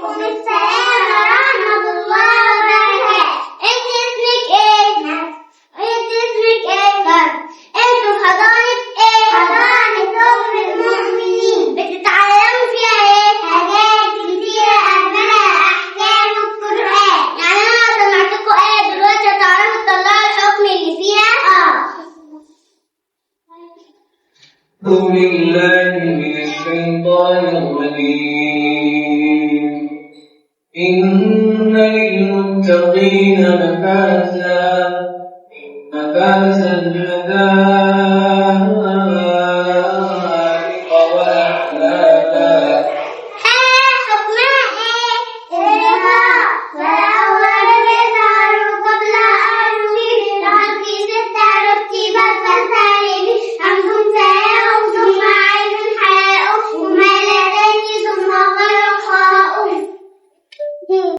السلام ورحمة الله وبركاته. انت اسمك ايه؟ انت اسمك ايه؟ انتوا في حضانة ايه؟ حضانة أم المؤمنين. بتتعلموا فيها ايه؟ حاجات كتيرة أهمها أحكام القرآن. يعني أنا لو سمعتكوا آية دلوقتي هتعرفوا تطلعوا الحكم اللي فيها؟ أعوذ بالله من الشيطان الرجيم. إن للمتقين مفازا الحدائق